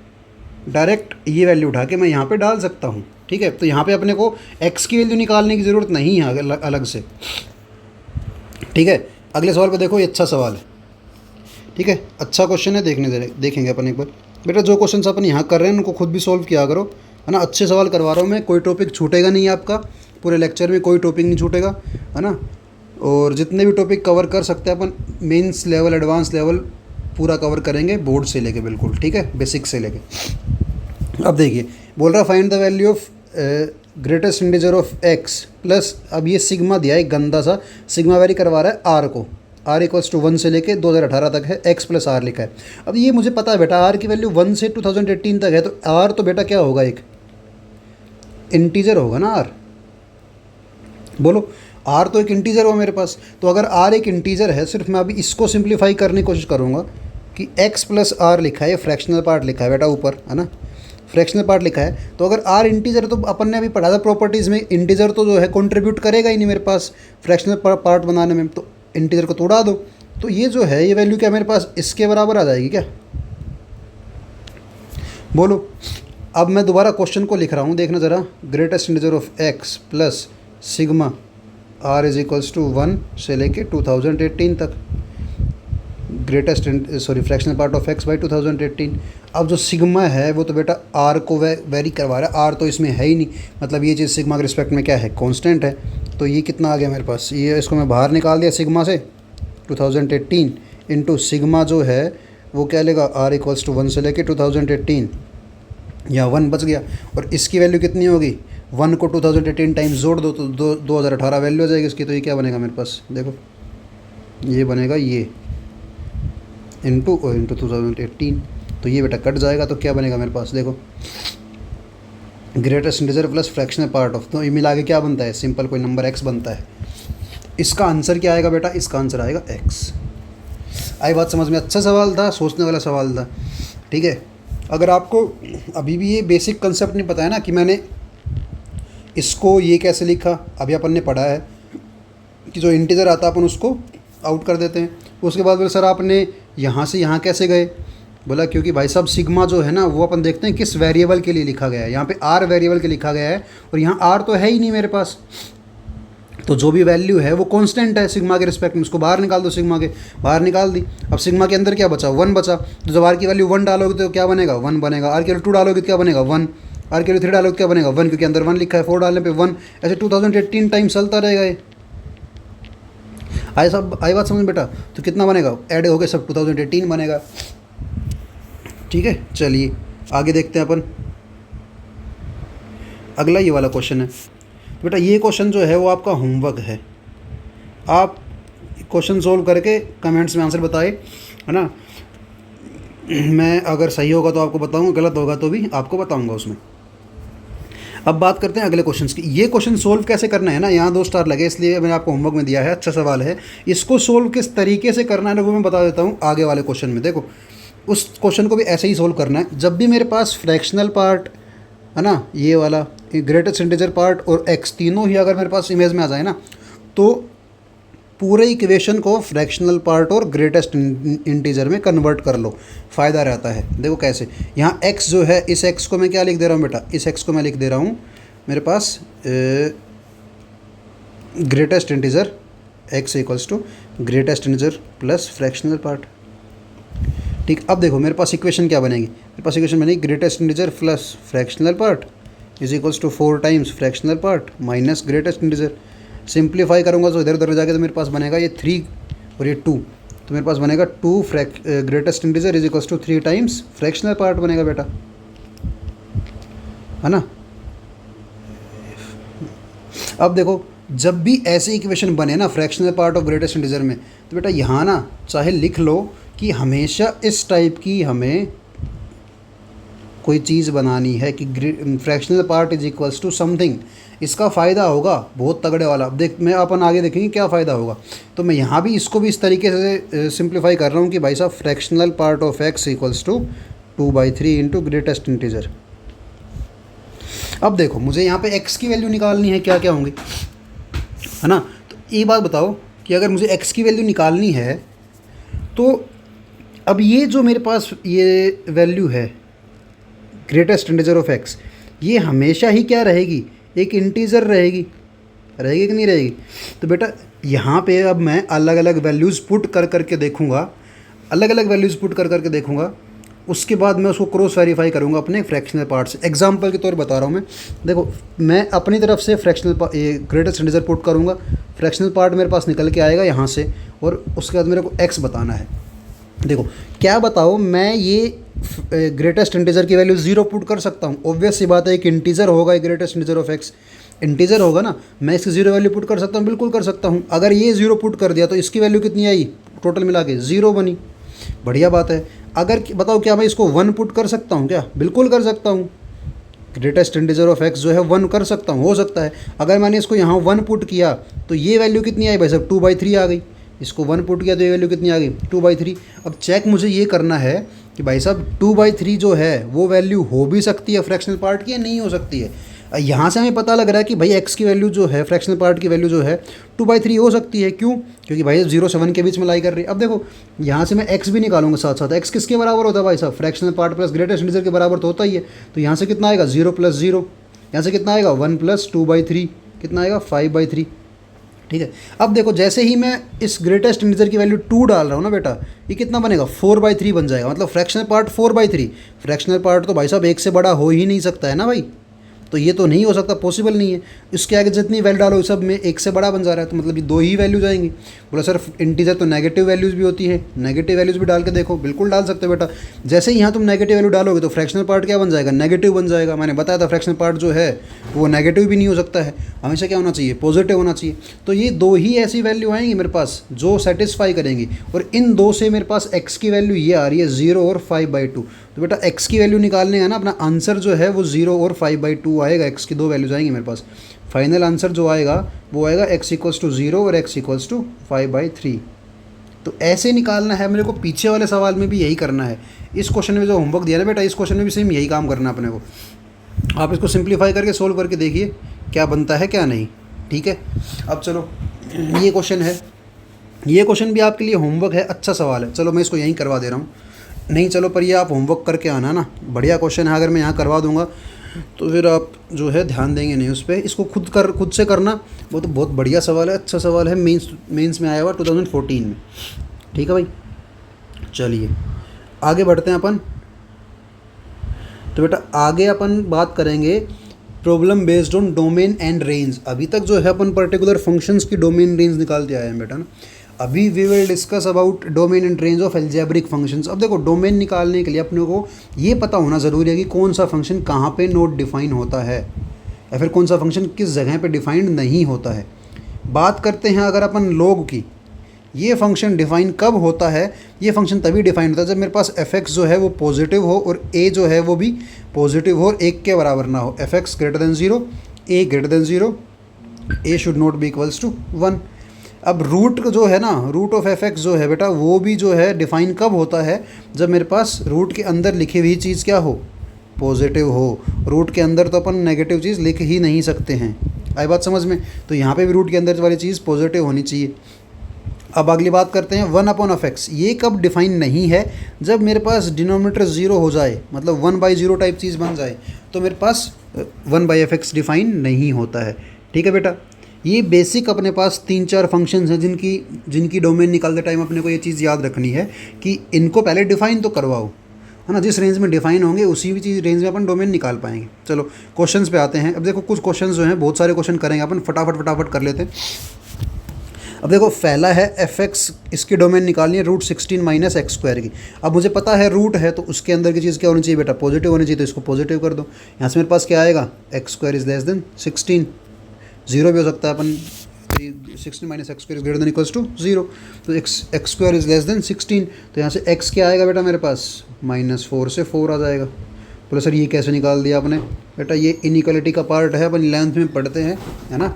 डायरेक्ट ये वैल्यू उठा के मैं यहाँ पे डाल सकता हूँ। ठीक है। तो यहाँ पे अपने को x की वैल्यू निकालने की ज़रूरत नहीं है अलग से। ठीक है। अगले सवाल पे देखो, ये अच्छा सवाल है। ठीक है, अच्छा क्वेश्चन है, देखेंगे अपन एक बार। बेटा जो क्वेश्चन अपन यहाँ कर रहे हैं उनको खुद भी सॉल्व किया करो, है ना। अच्छे सवाल करवा रहा हूँ मैं, कोई टॉपिक छूटेगा नहीं आपका, पूरे लेक्चर में कोई टॉपिक नहीं छूटेगा, है ना। और जितने भी टॉपिक कवर कर सकते हैं अपन, मेंस लेवल एडवांस लेवल पूरा कवर करेंगे, बोर्ड से लेके बिल्कुल। ठीक है, बेसिक से लेके। अब देखिए बोल रहा find the value of greatest integer of x plus, अब ये सिग्मा दिया है, गंदा सा सिग्मा वेरी करवा रहा है r को, r इक्वल्स टू 1 से लेके 2018 तक है, x प्लस r लिखा है। अब ये मुझे पता है बेटा r की वैल्यू 1 से 2018 तक है, तो r तो बेटा क्या होगा, एक इंटीजर होगा ना r। बोलो, r तो एक इंटीजर हो मेरे पास। तो अगर r एक इंटीजर है, सिर्फ मैं अभी इसको सिंप्लीफाई करने की कोशिश करूँगा कि x प्लस r लिखा है, फ्रैक्शनल पार्ट लिखा है बेटा ऊपर, है ना, फ्रैक्शनल पार्ट लिखा है। तो अगर r इंटीजर है तो अपन ने अभी पढ़ा था प्रॉपर्टीज़ में, इंटीजर तो जो है कंट्रीब्यूट करेगा ही नहीं मेरे पास फ्रैक्शनल पार्ट बनाने में, तो इंटीजर को तोड़ा दो। तो ये जो है ये वैल्यू क्या मेरे पास इसके बराबर आ जाएगी क्या, बोलो। अब मैं दोबारा क्वेश्चन को लिख रहा हूँ, देखना ज़रा, greatest integer of x plus sigma r is equals to 1 से लेके 2018 तक, greatest sorry fractional part of x by 2018। अब जो सिग्मा है वो तो बेटा आर को वेरी करवा रहा है, आर तो इसमें है ही नहीं, मतलब ये चीज़ सिग्मा के रिस्पेक्ट में क्या है, कांस्टेंट है। तो ये कितना आ गया मेरे पास, ये इसको मैं बाहर निकाल दिया सिग्मा से, 2018 इंटू सिग्मा जो है वो क्या लेगा, आर इक्वल्स टू 1 से लेके 2018, या 1 बच गया। और इसकी वैल्यू कितनी होगी, 1 को 2018 टाइम्स जोड़ दो तो 2018 वैल्यू हो जाएगी इसकी। तो ये क्या बनेगा मेरे पास, देखो ये बनेगा ये इंटू 2018, तो ये बेटा कट जाएगा, तो क्या बनेगा मेरे पास, देखो greatest integer plus fractional part of, तो ये मिला के क्या बनता है, सिंपल कोई नंबर x बनता है। इसका आंसर क्या आएगा बेटा, इसका आंसर आएगा x। आई बात समझ में, अच्छा सवाल था, सोचने वाला सवाल था, ठीक है। अगर आपको अभी भी ये बेसिक कंसेप्ट नहीं पता है ना कि मैंने इसको ये कैसे लिखा, अभी अपन ने पढ़ा है कि जो इंटीजर आता है अपन उसको आउट कर देते हैं। उसके बाद बोले सर आपने यहाँ से यहाँ कैसे गए, बोला क्योंकि भाई साहब सिग्मा जो है ना वो अपन देखते हैं किस वेरिएबल के लिए लिखा गया है, यहाँ पे आर वेरिएबल के लिखा गया है और यहाँ आर तो है ही नहीं मेरे पास, तो जो भी वैल्यू है वो कांस्टेंट है सिग्मा के रिस्पेक्ट में, उसको बाहर निकाल दो, सिग्मा के बाहर निकाल दी। अब सिग्मा के अंदर क्या बचा, 1 बचा, तो जब आर की वैल्यू 1 डालोगे तो क्या बनेगा, 1 बनेगा। आर की वैल्यू 2 डालोगे तो क्या बनेगा, 1। आर की वैल्यू 3 डालोगे तो क्या बनेगा, 1, क्योंकि अंदर 1 लिखा है, 4 डालने पे 1, ऐसे 2018 टाइम चलता रहेगा ये। आई बात समझ बेटा, तो कितना बनेगा, ऐड हो गए सब 2018 बनेगा, ठीक है। चलिए आगे देखते हैं अपन, अगला ये वाला क्वेश्चन है। बेटा ये क्वेश्चन जो है वो आपका होमवर्क है, आप क्वेश्चन सोल्व करके कमेंट्स में आंसर बताए, है ना। मैं अगर सही होगा तो आपको बताऊंगा, गलत होगा तो भी आपको बताऊंगा उसमें। अब बात करते हैं अगले क्वेश्चन की। ये क्वेश्चन सोल्व कैसे करना है ना, यहाँ 2 स्टार लगे इसलिए मैंने आपको होमवर्क में दिया है, अच्छा सवाल है। इसको सोल्व किस तरीके से करना है ना वो मैं बता देता हूँ आगे वाले क्वेश्चन में। देखो उस क्वेश्चन को भी ऐसे ही सोल्व करना है। जब भी मेरे पास फ्रैक्शनल पार्ट है ना, ये वाला ग्रेटेस्ट इंटीजर पार्ट और x तीनों ही अगर मेरे पास इमेज में आ जाए ना, तो पूरे इक्वेशन को फ्रैक्शनल पार्ट और ग्रेटेस्ट इंटीजर में कन्वर्ट कर लो, फ़ायदा रहता है। देखो कैसे, यहाँ x जो है, इस x को मैं क्या लिख दे रहा हूँ बेटा, इस x को मैं लिख दे रहा हूँ मेरे पास greatest integer x equals to greatest integer plus fractional part, ठीक। अब देखो मेरे पास इक्वेशन क्या बनेगी, मेरे पास इक्वेशन बनेगी greatest integer plus fractional part is equals to 4 times fractional part minus greatest integer. Simplify करूँगा तो इधर उधर जाके तो मेरे पास बनेगा ये 3 और ये 2, तो मेरे पास बनेगा 2 greatest integer is equals to 3 times fractional part बनेगा बेटा, है ना। अब देखो जब भी ऐसे इक्वेशन बने ना fractional part of greatest integer में, तो बेटा यहाँ ना चाहे लिख लो कि हमेशा इस टाइप की हमें कोई चीज़ बनानी है कि fractional part is equals to something, इसका फ़ायदा होगा बहुत तगड़े वाला। अब देख मैं अपन आगे देखेंगे क्या फ़ायदा होगा। तो मैं यहाँ भी इसको भी इस तरीके से सिंप्लीफाई कर रहा हूँ कि भाई साहब fractional part of x equals to 2/3 into greatest integer. अब देखो मुझे यहाँ पे x की वैल्यू निकालनी है, क्या क्या होंगी, है ना। तो एक बात बताओ कि अगर मुझे x की वैल्यू निकालनी है तो अब ये जो मेरे पास ये वैल्यू है ग्रेटेस्ट इंटीजर ऑफ x, ये हमेशा ही क्या रहेगी, एक इंटीजर रहेगी, रहेगी कि नहीं रहेगी। तो बेटा यहाँ पे अब मैं अलग अलग वैल्यूज़ पुट कर करके देखूँगा, अलग अलग वैल्यूज़ पुट कर करके देखूँगा, उसके बाद मैं उसको क्रॉस वेरीफाई करूँगा अपने फ्रैक्शनल पार्ट से। एग्जांपल के तौर बता रहा हूँ मैं, देखो मैं अपनी तरफ से फ्रैक्शनल ग्रेटेस्ट इंटीजर पुट करूँगा, फ्रैक्शनल पार्ट मेरे पास निकल के आएगा यहाँ से, और उसके बाद मेरे को x बताना है। देखो क्या बताओ, मैं ये ग्रेटेस्ट इंटीजर की वैल्यू 0 पुट कर सकता हूँ, ऑब्वियस सी बात है, एक इंटीजर होगा, एक greatest integer of x integer होगा ना, मैं इसकी 0 वैल्यू पुट कर सकता हूँ, बिल्कुल कर सकता हूँ। अगर ये 0 पुट कर दिया तो इसकी वैल्यू कितनी आई, टोटल मिला के 0 बनी, बढ़िया बात है। अगर बताओ क्या मैं इसको 1 पुट कर सकता हूँ, क्या बिल्कुल कर सकता हूँ, ग्रेटेस्ट इंटीजर ऑफ x जो है 1 कर सकता हूँ, हो सकता है। अगर मैंने इसको यहाँ 1 पुट किया तो ये वैल्यू कितनी आई भाई साहब, 2/3 आ गई। इसको 1 पुट किया तो ये वैल्यू कितनी आ गई, 2/3। अब चेक मुझे ये करना है कि भाई साहब 2/3 जो है वो वैल्यू हो भी सकती है फ्रैक्शनल पार्ट की या नहीं हो सकती है। यहाँ से हमें पता लग रहा है कि भाई x की वैल्यू जो है, फ्रैक्शनल पार्ट की वैल्यू जो है 2/3 हो सकती है। क्यों, क्योंकि भाई 0 से 1 के बीच में लाई कर रही है। अब देखो यहाँ से मैं x भी निकालूंगा साथ साथ, x किसके बराबर होता है भाई साहब, fractional part plus greatest integer के बराबर तो होता ही है। तो यहाँ से कितना आएगा, 0 + 0, यहाँ से कितना आएगा 1 + 2/3, कितना आएगा 5/3, ठीक है। अब देखो जैसे ही मैं इस ग्रेटेस्ट इंटीजर की वैल्यू 2 डाल रहा हूँ ना बेटा, ये कितना बनेगा 4/3 बन जाएगा, मतलब फ्रैक्शनल पार्ट 4/3। फ्रैक्शनल पार्ट तो भाई साहब एक से बड़ा हो ही नहीं सकता है ना भाई, तो ये तो नहीं हो सकता, पॉसिबल नहीं है। इसके आगे जितनी वैल्यू डालो सब में एक से बड़ा बन जा रहा है, तो मतलब ये 2 ही वैल्यूज आएंगी। बोला सर इंटीजर तो नेगेटिव वैल्यूज़ भी होती है, नेगेटिव वैल्यूज़ भी डाल के देखो, बिल्कुल डाल सकते हो बेटा। जैसे ही यहाँ तुम नेगेटिव वैल्यू डालोगे तो फ्रैक्शनल पार्ट क्या बन जाएगा, नेगेटिव बन जाएगा। मैंने बताया था फ्रैक्शनल पार्ट जो है वो नेगेटिव भी नहीं हो सकता है, हमेशा क्या होना चाहिए, पॉजिटिव होना चाहिए। तो ये 2 ही ऐसी वैल्यू आएंगी मेरे पास जो सेटिस्फाई करेंगी, और इन 2 से मेरे पास x की वैल्यू ये आ रही है 0 और 5/2। तो बेटा x की वैल्यू निकालने है ना, अपना आंसर जो है वो 0 और 5/2 आएगा। x की 2 वैल्यूज आएंगी मेरे पास, फाइनल आंसर जो आएगा वो आएगा x = 0 और x = 5/3। तो ऐसे निकालना है मेरे को, पीछे वाले सवाल में भी यही करना है। इस क्वेश्चन में जो होमवर्क दिया ना बेटा, इस क्वेश्चन में भी सेम यही काम करना है अपने को। आप इसको सिंप्लीफाई करके सोल्व करके देखिए क्या बनता है क्या नहीं, ठीक है। अब चलो ये क्वेश्चन है, ये क्वेश्चन भी आपके लिए होमवर्क है, अच्छा सवाल है। चलो मैं इसको यहीं करवा दे रहा हूँ, नहीं चलो पर ये आप होमवर्क करके आना ना, बढ़िया क्वेश्चन है। अगर मैं यहाँ करवा दूंगा तो फिर आप जो है ध्यान देंगे नहीं उस पर, इसको खुद से करना। वो तो बहुत बढ़िया सवाल है, अच्छा सवाल है, मेंस में आया हुआ 2014 में, ठीक है भाई। चलिए आगे बढ़ते हैं अपन। तो बेटा आगे अपन बात करेंगे problem based on domain and range. अभी तक जो है अपन पर्टिकुलर फंक्शंस की डोमेन रेंज निकालते आए हैं बेटा ना। अभी we will discuss about domain and range of algebraic functions. अब देखो डोमेन निकालने के लिए अपने को ये पता होना ज़रूरी है कि कौन सा फंक्शन कहाँ पे नोट डिफाइन होता है, या फिर कौन सा फंक्शन किस जगह पे डिफाइंड नहीं होता है। बात करते हैं अगर अपन लोग की, ये फंक्शन डिफाइन कब होता है, ये फंक्शन तभी डिफाइन होता है जब मेरे पास f(x) जो है वो पॉजिटिव हो और a जो है वो भी पॉजिटिव हो और 1 के बराबर ना हो। f(x) > 0, a > 0, a should not be equals to 1। अब रूट जो है ना, रूट ऑफ f(x) जो है बेटा वो भी जो है डिफाइन कब होता है, जब मेरे पास रूट के अंदर लिखी हुई चीज़ क्या हो, पॉजिटिव हो। रूट के अंदर तो अपन नेगेटिव चीज़ लिख ही नहीं सकते हैं, आई बात समझ में। तो यहाँ पे भी रूट के अंदर वाली चीज़ पॉजिटिव होनी चाहिए। अब अगली बात करते हैं 1/(x). ये कब डिफाइन नहीं है, जब मेरे पास डिनोमिनेटर 0 हो जाए, मतलब 1/0 टाइप चीज़ बन जाए, तो मेरे पास 1/(x) डिफाइन नहीं होता है, ठीक है बेटा। ये बेसिक अपने पास 3-4 फंक्शंस हैं जिनकी डोमेन निकालते टाइम अपने को ये चीज़ याद रखनी है कि इनको पहले डिफाइन तो करवाओ, है ना। जिस रेंज में डिफाइन होंगे उसी भी चीज़ रेंज में अपन डोमेन निकाल पाएंगे। चलो क्वेश्चंस पे आते हैं। अब देखो कुछ क्वेश्चंस जो हैं, बहुत सारे क्वेश्चन करेंगे अपन, फटाफट कर लेते हैं। अब देखो पहला है f(x), इसकी डोमेन निकालनी है √16 - x² की। अब मुझे पता है रूट है तो उसके अंदर की चीज़ क्या होनी चाहिए बेटा, पॉजिटिव होनी चाहिए, तो इसको पॉजिटिव कर दो। यहाँ से मेरे पास क्या आएगा, x² > 16, 0 भी हो सकता है, अपन 16 - x² > 0, तो x² > 16, तो यहाँ से x क्या आएगा बेटा मेरे पास, -4 से 4 आ जाएगा। बोले सर ये कैसे निकाल दिया आपने, बेटा ये इनइक्वालिटी का पार्ट है, अपन 11th में पढ़ते हैं, है ना।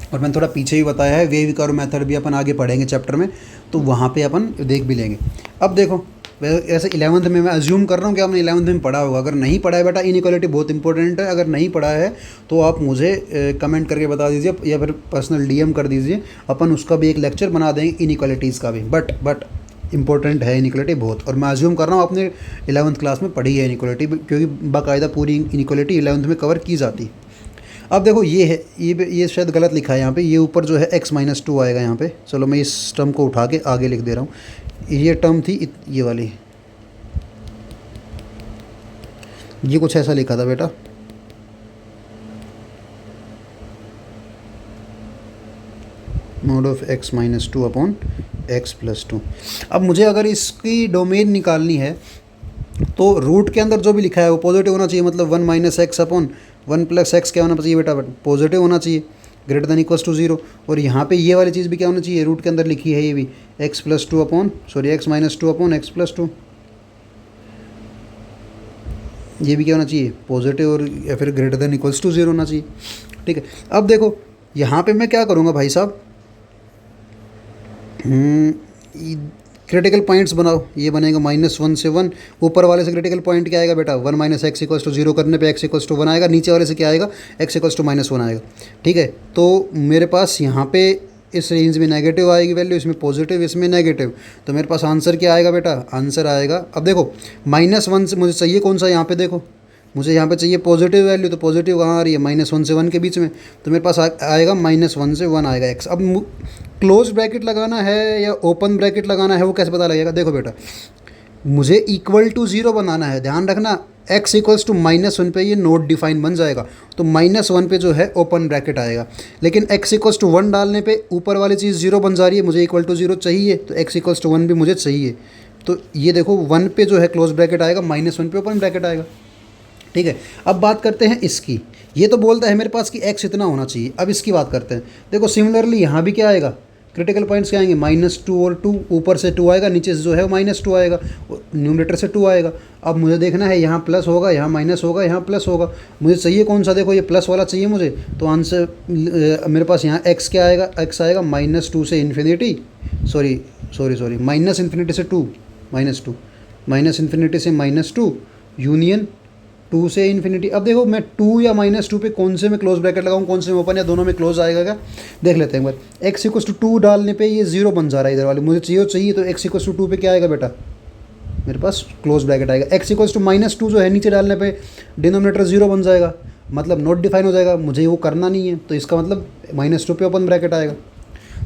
और मैंने थोड़ा पीछे ही बताया है, वेव कर्व मेथड भी अपन आगे पढ़ेंगे चैप्टर में, तो वहाँ पे अपन देख भी लेंगे। अब देखो वैसे 11th में मैं अज्यूम कर रहा हूँ कि आपने 11th में पढ़ा होगा। अगर नहीं पढ़ा है बेटा, इनइक्वालिटी बहुत इंपॉर्टेंट है, अगर नहीं पढ़ा है तो आप मुझे कमेंट करके बता दीजिए या फिर पर्सनल DM कर दीजिए, अपन उसका भी एक लेक्चर बना देंगे इनइक्वालिटीज़ का भी। बट इंपॉर्टेंट है इनइक्वालिटी बहुत, और मैं अज्यूम कर रहा हूँ आपने 11th क्लास में पढ़ी है इनइक्वालिटी, क्योंकि बाकायदा पूरी इनइक्वालिटी 11th में कवर की जाती है। अब देखो ये है, ये शायद गलत लिखा है यहाँ पे, ये ऊपर जो है x - 2 आएगा यहाँ पे। चलो मैं इस टर्म को उठा के आगे लिख दे रहा हूँ। ये टर्म थी ये वाली, ये कुछ ऐसा लिखा था बेटा, mod of x - 2 upon x + 2। अब मुझे अगर इसकी डोमेन निकालनी है तो रूट के अंदर जो भी लिखा है वो पॉजिटिव होना चाहिए, मतलब 1 - x अपॉन 1 + x क्या होना चाहिए बेटा, पॉजिटिव होना चाहिए, > 0। और यहाँ पे ये वाली चीज़ भी क्या होना चाहिए, रूट के अंदर लिखी है ये भी x + 2 upon x - 2 upon x + 2, ये भी क्या होना चाहिए, पॉजिटिव, और या फिर > 0 होना चाहिए, ठीक है। अब देखो यहाँ पे मैं क्या करूँगा भाई साहब, क्रिटिकल पॉइंट्स बनाओ। ये बनेगा -1 से 1, ऊपर वाले से क्रिटिकल पॉइंट क्या आएगा बेटा, 1 - x = 0 करने पे x = 1 आएगा, नीचे वाले से क्या आएगा, x = -1 आएगा, ठीक है। तो मेरे पास यहाँ पे इस रेंज में नेगेटिव आएगी वैल्यू, इसमें पॉजिटिव, इसमें नेगेटिव, तो मेरे पास आंसर क्या आएगा बेटा, आंसर आएगा। अब देखो -1 से मुझे चाहिए कौन सा, यहाँ पे देखो मुझे यहाँ पे चाहिए पॉजिटिव वैल्यू, तो पॉजिटिव कहाँ आ रही है, -1 से 1 के बीच में, तो मेरे पास आएगा -1 से 1 आएगा x। अब क्लोज ब्रैकेट लगाना है या ओपन ब्रैकेट लगाना है वो कैसे पता लगेगा? देखो बेटा, मुझे इक्वल टू 0 बनाना है, ध्यान रखना x इक्वल्स टू -1 पे ये नोट डिफाइन बन जाएगा, तो -1 पे जो है ओपन ब्रैकेट आएगा। लेकिन x इक्वल्स टू 1 डालने पे ऊपर वाली चीज़ 0 बन जा रही है, मुझे इक्वल टू 0 चाहिए, तो x इक्वल्स टू 1 भी मुझे चाहिए। तो ये देखो 1 पे जो है क्लोज ब्रैकेट आएगा, -1 पे ओपन ब्रैकेट आएगा। ठीक है, अब बात करते हैं इसकी। ये तो बोलता है मेरे पास कि x इतना होना चाहिए। अब इसकी बात करते हैं। देखो सिमिलरली यहाँ भी क्या आएगा, क्रिटिकल पॉइंट्स क्या आएंगे, -2 और 2, ऊपर से 2 आएगा, नीचे से जो है -2 आएगा, न्यूमरेटर से 2 आएगा। अब मुझे देखना है यहाँ प्लस होगा, यहाँ माइनस होगा, यहाँ प्लस होगा, मुझे चाहिए कौन सा? देखो ये प्लस वाला चाहिए मुझे, तो आंसर मेरे पास यहाँ x क्या आएगा, x आएगा -2 से इन्फिनिटी, सॉरी -इन्फिनिटी से 2, -2, -इन्फिनिटी से -2 यूनियन 2 से इन्फिनिटी। अब देखो मैं 2 या -2 पे कौन से में क्लोज ब्रैकेट लगाऊं, कौन से में ओपन, या दोनों में क्लोज आएगा क्या, देख लेते हैं एक बार। x इक्वल्स टू 2 डालने पे ये 0 बन जा रहा है इधर वाले, मुझे चाहिए, तो x इक्वल्स टू 2 पे क्या आएगा बेटा, मेरे पास क्लोज ब्रैकेट आएगा। x इक्वल्स टू -2 जो है नीचे डालने पे डिनोमिनेटर 0 बन जाएगा, मतलब नोट डिफाइन हो जाएगा, मुझे वो करना नहीं है, तो इसका मतलब -2 पे ओपन ब्रैकेट आएगा।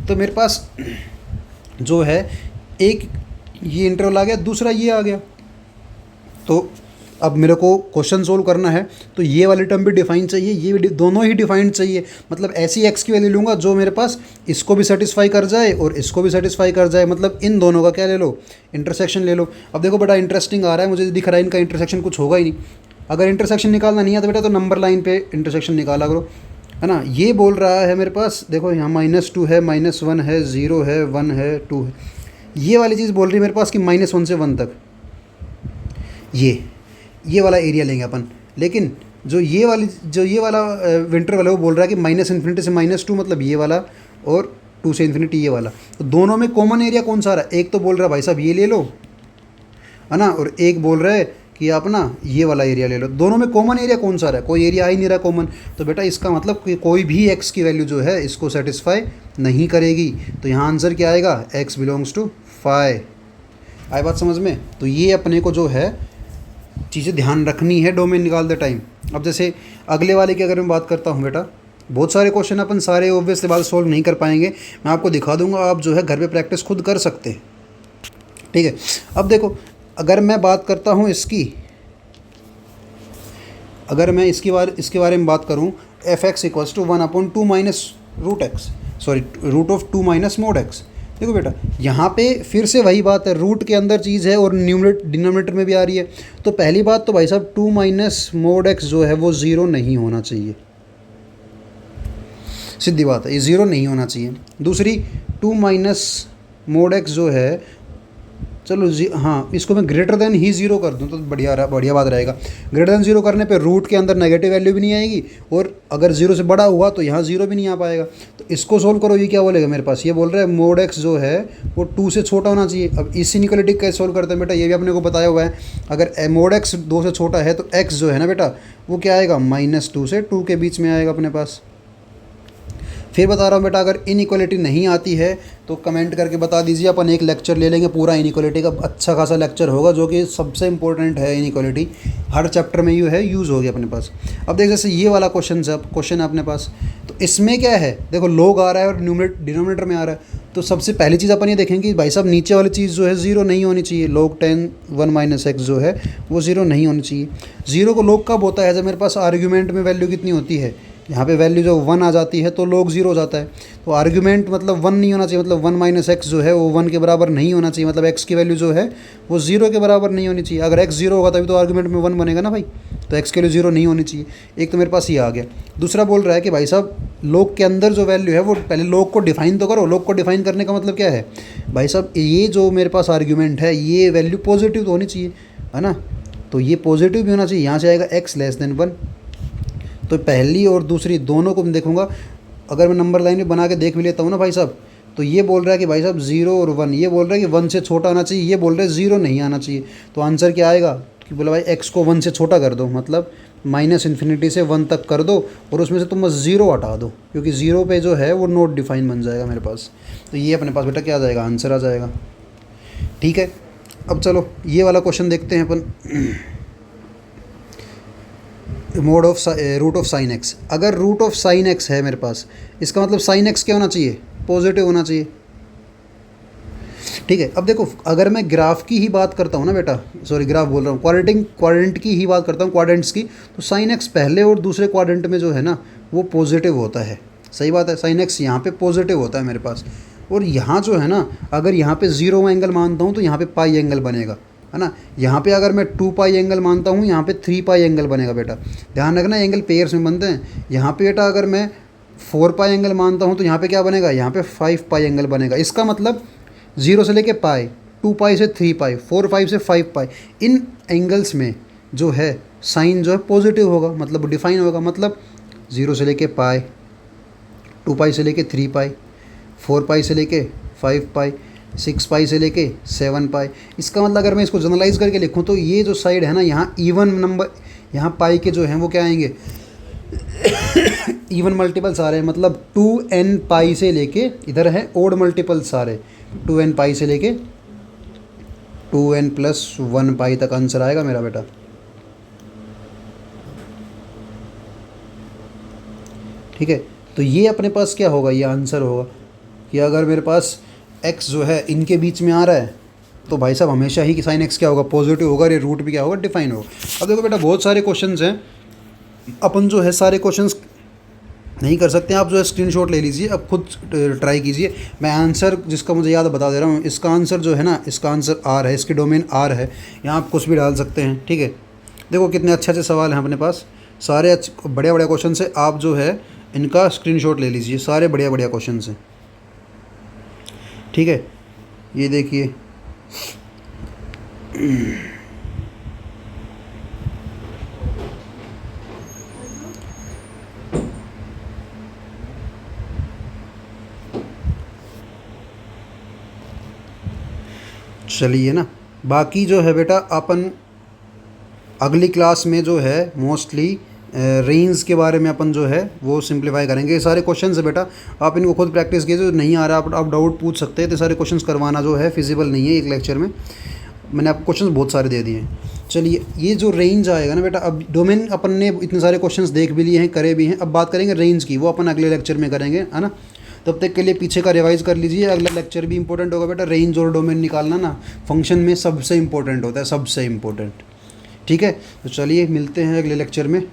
तो मेरे पास जो है एक ये इंटरवल आ गया, दूसरा ये आ गया। तो अब मेरे को क्वेश्चन सोल्व करना है, तो ये वाली टर्म भी डिफाइन चाहिए, ये भी दोनों ही डिफाइंड चाहिए, मतलब ऐसी x की वैल्यू लूँगा जो मेरे पास इसको भी सेटिस्फाई कर जाए और इसको भी सेटिस्फाई कर जाए, मतलब इन दोनों का क्या ले लो, इंटरसेक्शन ले लो। अब देखो बड़ा इंटरेस्टिंग आ रहा है, मुझे दिख रहा है इनका इंटरसेक्शन कुछ होगा ही नहीं। अगर इंटरसेक्शन निकालना नहीं है तो बेटा तो नंबर लाइन पे इंटरसेक्शन निकाला करो, है ना। ये बोल रहा है मेरे पास, देखो यहाँ -2 है, -1 है, 0 है, 1 है, 2 है, ये वाली चीज़ बोल रही है मेरे पास कि -1 से 1 तक ये वाला एरिया लेंगे अपन। लेकिन जो ये वाला विंटर वाला वो बोल रहा है कि -इन्फिनिटी से -2, मतलब ये वाला, और 2 से इन्फिनिटी ये वाला। तो दोनों में कॉमन एरिया कौन सा आ रहा है? एक तो बोल रहा है भाई साहब ये ले लो, है ना, और एक बोल रहा है कि आप ना ये वाला एरिया ले लो। दोनों में कॉमन एरिया कौन सा आ रहा है? कोई एरिया आ ही नहीं रहा कॉमन, तो बेटा इसका मतलब कि कोई भी x की वैल्यू जो है इसको सेटिस्फाई नहीं करेगी। तो यहाँ आंसर क्या आएगा, x बिलोंग्स टू 5। आई बात समझ में? तो ये अपने को जो है चीज़ें ध्यान रखनी है डोमेन निकालते टाइम। अब जैसे अगले वाले की अगर मैं बात करता हूँ बेटा, बहुत सारे क्वेश्चन अपन सारे ऑब्वियसली बात सोल्व नहीं कर पाएंगे, मैं आपको दिखा दूंगा, आप जो है घर पे प्रैक्टिस खुद कर सकते हैं। ठीक है, अब देखो अगर मैं बात करता हूँ इसकी, अगर मैं इसके बारे में बात करूँ, f(x) equals to 1/2 minus root x, sorry √2 minus mod x। देखो बेटा यहाँ पे फिर से वही बात है, रूट के अंदर चीज़ है और डिनोमिनेटर में भी आ रही है। तो पहली बात तो भाई साहब 2 माइनस मोड x जो है वो 0 नहीं होना चाहिए, सीधी बात है, ये 0 नहीं होना चाहिए। दूसरी 2 माइनस मोड x जो है, चलो हाँ इसको मैं ग्रेटर देन ही 0 कर दूँ तो बढ़िया बात रहेगा। ग्रेटर देन 0 करने पे रूट के अंदर नेगेटिव वैल्यू भी नहीं आएगी, और अगर 0 से बड़ा हुआ तो यहाँ 0 भी नहीं आ पाएगा। तो इसको सोल्व करो, ये क्या बोलेगा मेरे पास, ये बोल रहा है मोड x जो है वो 2 से छोटा होना चाहिए। अब इस इनइक्वालिटी कैसे सोल्व करते हैं बेटा, ये भी अपने को बताया हुआ है। अगर मोड x 2 से छोटा है तो x जो है ना बेटा वो क्या आएगा, -2 से 2 के बीच में आएगा अपने पास। फिर बता रहा हूँ बेटा, अगर इनइक्वालिटी नहीं आती है तो कमेंट करके बता दीजिए, अपन एक लेक्चर ले लेंगे पूरा इनइक्वालिटी का, अच्छा खासा लेक्चर होगा जो कि सबसे इंपॉर्टेंट है। इनइक्वालिटी हर चैप्टर में यूज़ होगी अपने पास। अब देख जैसे ये वाला क्वेश्चन है अपने पास, तो इसमें क्या है, देखो लॉग आ रहा है और डिनोमिनेटर में आ रहा है। तो सबसे पहली चीज़ अपन ये देखेंगे कि भाई साहब नीचे वाली चीज़ जो है 0 नहीं होनी चाहिए, log 10 1 माइनस x जो है वो 0 नहीं होनी चाहिए। 0 को log कब होता है, जब मेरे पास आर्ग्यूमेंट में वैल्यू कितनी होती है, यहाँ पे वैल्यू जो 1 आ जाती है तो log 0 हो जाता है। तो आर्ग्यूमेंट मतलब 1 नहीं होना चाहिए, मतलब 1 माइनस x जो है वो 1 के बराबर नहीं होना चाहिए, मतलब x की वैल्यू जो है वो 0 के बराबर नहीं होनी चाहिए। अगर x 0 होगा तभी तो आर्ग्यूमेंट में 1 बनेगा ना भाई, तो x के लिए 0 नहीं होनी चाहिए। एक तो मेरे पास ये आ गया। दूसरा बोल रहा है कि भाई साहब log के अंदर जो वैल्यू है वो पहले log को डिफाइन तो करो। log को डिफाइन करने का मतलब क्या है भाई साहब, ये जो मेरे पास आर्ग्यूमेंट है ये वैल्यू पॉजिटिव तो होनी चाहिए, है ना। तो ये पॉजिटिव भी होना चाहिए, यहाँ से आएगा x लेस देन 1। तो पहली और दूसरी दोनों को मैं देखूंगा, अगर मैं नंबर लाइन में बना के देख भी लेता हूँ ना भाई साहब, तो ये बोल रहा है कि भाई साहब 0 और 1, ये बोल रहा है कि 1 से छोटा आना चाहिए, ये बोल रहा है 0 नहीं आना चाहिए। तो आंसर क्या आएगा कि बोला भाई x को 1 से छोटा कर दो, मतलब -इन्फिनिटी से 1 तक कर दो, और उसमें से तुम बस 0 हटा दो, क्योंकि 0 पे जो है वो नोट डिफाइन बन जाएगा मेरे पास। तो ये अपने पास बेटा क्या आ जाएगा, आंसर आ जाएगा। ठीक है, अब चलो ये वाला क्वेश्चन देखते हैं अपन। Mod of root of sine x. अगर रूट ऑफ साइन एक्स है मेरे पास, इसका मतलब साइन एक्स क्या होना चाहिए, पॉजिटिव होना चाहिए। ठीक है, अब देखो अगर मैं ग्राफ की ही बात करता हूँ ना बेटा, सॉरी ग्राफ बोल रहा हूँ, क्वाड्रेंट की ही बात करता हूँ, क्वाड्रेंट्स की, तो साइन एक्स पहले और दूसरे क्वाड्रेंट में जो है ना वो पॉजिटिव होता है। सही बात है, साइन एक्स यहाँ पे पॉजिटिव होता है मेरे पास। और यहाँ जो है ना, अगर यहाँ पे ज़ीरो एंगल मानता हूँ तो यहाँ पे पाई एंगल बनेगा, है ना। यहाँ पे अगर मैं 2 पाई एंगल मानता हूँ, यहाँ पे 3 पाई एंगल बनेगा बेटा। ध्यान रखना एंगल पेयर्स में बनते हैं। यहाँ पे बेटा अगर मैं 4 पाई एंगल मानता हूँ तो यहाँ पे क्या बनेगा, यहाँ पे 5 पाई एंगल बनेगा। इसका मतलब 0 से लेके पाई, 2 पाई से 3 पाई, 4 पाई से 5 पाई, इन एंगल्स में जो है साइन जो है पॉजिटिव होगा, मतलब डिफाइन होगा। मतलब 0 से लेके पाई, 2 पाई से लेके 3 पाई, 4 पाई से लेके 5 पाई, 6 पाई से लेके 7 पाई। इसका मतलब अगर मैं इसको जनरलाइज करके लिखूँ तो ये जो साइड है ना, यहाँ इवन नंबर, यहाँ पाई के जो हैं वो क्या आएंगे, इवन मल्टीपल सारे हैं। मतलब 2n पाई से लेके, इधर है ओड मल्टीपल सारे, 2n पाई से लेके 2n+1 पाई तक आंसर आएगा मेरा बेटा। ठीक है, तो ये अपने पास क्या होगा, ये आंसर होगा कि अगर मेरे पास x जो है इनके बीच में आ रहा है तो भाई साहब हमेशा ही कि साइन x क्या होगा, पॉजिटिव होगा, और ये रूट भी क्या होगा, डिफाइन होगा। अब देखो बेटा बहुत सारे क्वेश्चंस हैं, अपन जो है सारे क्वेश्चंस नहीं कर सकते हैं। आप जो है स्क्रीनशॉट ले लीजिए, अब खुद ट्राई कीजिए। मैं आंसर जिसका मुझे याद बता दे रहा हूँ। इसका आंसर जो है ना, इसका आंसर आर है, इसकी डोमेन आर है। यहाँ आप कुछ भी डाल सकते हैं। ठीक है, देखो कितने अच्छे अच्छे सवाल हैं अपने पास, सारे बढ़िया बढ़िया क्वेश्चन से। आप जो है इनका स्क्रीनशॉट ले लीजिए, सारे बढ़िया बढ़िया क्वेश्चन हैं। ठीक है, ये देखिए चलिए ना, बाकी जो है बेटा अपन अगली क्लास में जो है मोस्टली रेंज के बारे में अपन जो है वो सिंप्लीफाई करेंगे। ये सारे क्वेश्चंस है बेटा, आप इनको खुद प्रैक्टिस कीजिए। जो नहीं आ रहा आप डाउट पूछ सकते हैं। तो सारे क्वेश्चंस करवाना जो है फिजिबल नहीं है एक लेक्चर में। मैंने आपको क्वेश्चंस बहुत सारे दे दिए हैं। चलिए, ये जो रेंज आएगा ना बेटा, अब डोमेन अपन ने इतने सारे क्वेश्चंस देख भी लिए हैं, करे भी हैं। अब बात करेंगे रेंज की, वो अपन अगले लेक्चर में करेंगे, है ना। तब तक के लिए पीछे का रिवाइज़ कर लीजिए। अगला लेक्चर भी इंपॉर्टेंट होगा बेटा। रेंज और डोमेन निकालना ना फंक्शन में सबसे इंपॉर्टेंट होता है, सबसे इंपॉर्टेंट। ठीक है, तो चलिए मिलते हैं अगले लेक्चर में।